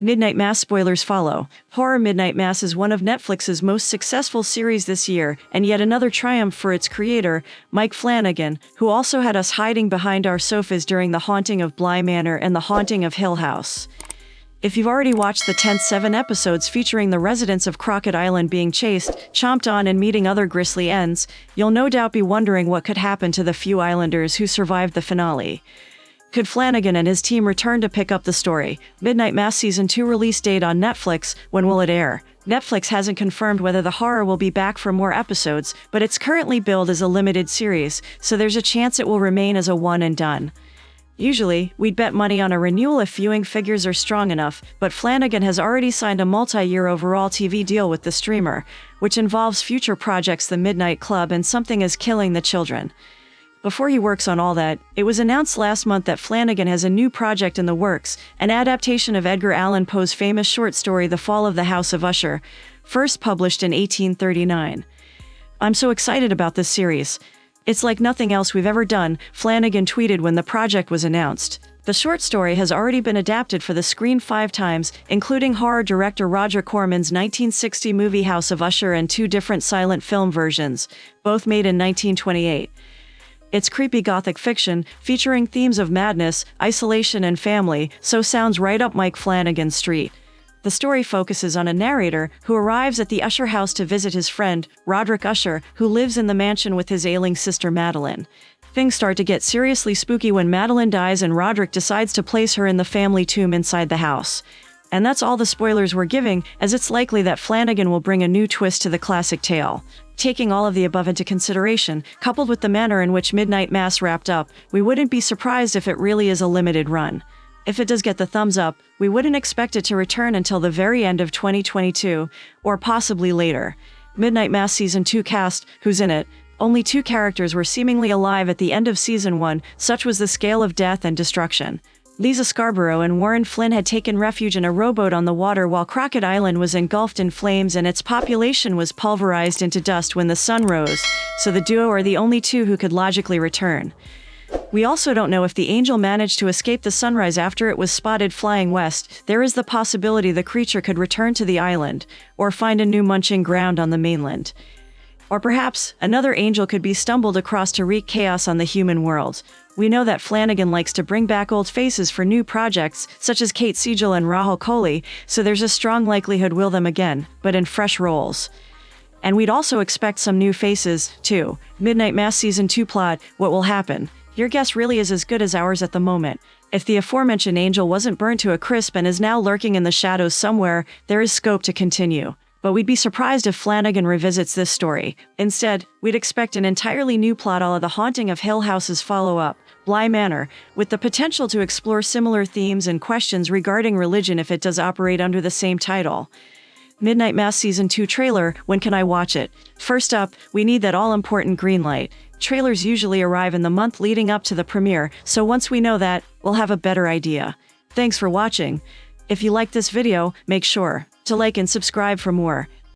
Midnight Mass spoilers follow. Horror Midnight Mass is one of Netflix's most successful series this year, and yet another triumph for its creator, Mike Flanagan, who also had us hiding behind our sofas during The Haunting of Bly Manor and The Haunting of Hill House. If you've already watched the tenth 7 episodes featuring the residents of Crockett Island being chased, chomped on, and meeting other grisly ends, you'll no doubt be wondering what could happen to the few islanders who survived the finale. Could Flanagan and his team return to pick up the story? Midnight Mass Season 2 release date on Netflix. When will it air? Netflix hasn't confirmed whether the horror will be back for more episodes, but it's currently billed as a limited series, so there's a chance it will remain as a one and done. Usually, we'd bet money on a renewal if viewing figures are strong enough, but Flanagan has already signed a multi-year overall TV deal with the streamer, which involves future projects The Midnight Club and Something Is Killing the Children. Before he works on all that, it was announced last month that Flanagan has a new project in the works, an adaptation of Edgar Allan Poe's famous short story The Fall of the House of Usher, first published in 1839. I'm so excited about this series. It's like nothing else we've ever done, Flanagan tweeted when the project was announced. The short story has already been adapted for the screen 5 times, including horror director Roger Corman's 1960 movie House of Usher and 2 different silent film versions, both made in 1928. It's creepy gothic fiction, featuring themes of madness, isolation, and family, so sounds right up Mike Flanagan's street. The story focuses on a narrator who arrives at the Usher house to visit his friend, Roderick Usher, who lives in the mansion with his ailing sister Madeline. Things start to get seriously spooky when Madeline dies and Roderick decides to place her in the family tomb inside the house. And that's all the spoilers we're giving, as it's likely that Flanagan will bring a new twist to the classic tale. Taking all of the above into consideration, coupled with the manner in which Midnight Mass wrapped up, we wouldn't be surprised if it really is a limited run. If it does get the thumbs up, we wouldn't expect it to return until the very end of 2022, or possibly later. Midnight Mass Season 2 cast, who's in it? Only 2 characters were seemingly alive at the end of Season 1, such was the scale of death and destruction. Lisa Scarborough and Warren Flynn had taken refuge in a rowboat on the water while Crockett Island was engulfed in flames and its population was pulverized into dust when the sun rose, so the duo are the only 2 who could logically return. We also don't know if the angel managed to escape the sunrise after it was spotted flying west. There is the possibility the creature could return to the island, or find a new munching ground on the mainland. Or perhaps, another angel could be stumbled across to wreak chaos on the human world. We know that Flanagan likes to bring back old faces for new projects, such as Kate Siegel and Rahul Kohli, so there's a strong likelihood we'll them again, but in fresh roles. And we'd also expect some new faces, too. Midnight Mass Season 2 plot, what will happen? Your guess really is as good as ours at the moment. If the aforementioned angel wasn't burned to a crisp and is now lurking in the shadows somewhere, there is scope to continue. But we'd be surprised if Flanagan revisits this story. Instead, we'd expect an entirely new plot a la The Haunting of Hill House's follow-up, Bly Manor, with the potential to explore similar themes and questions regarding religion if it does operate under the same title. Midnight Mass Season 2 trailer, when can I watch it? First up, we need that all-important green light. Trailers usually arrive in the month leading up to the premiere, so once we know that, we'll have a better idea. Thanks for watching. If you liked this video, make sure to like and subscribe for more.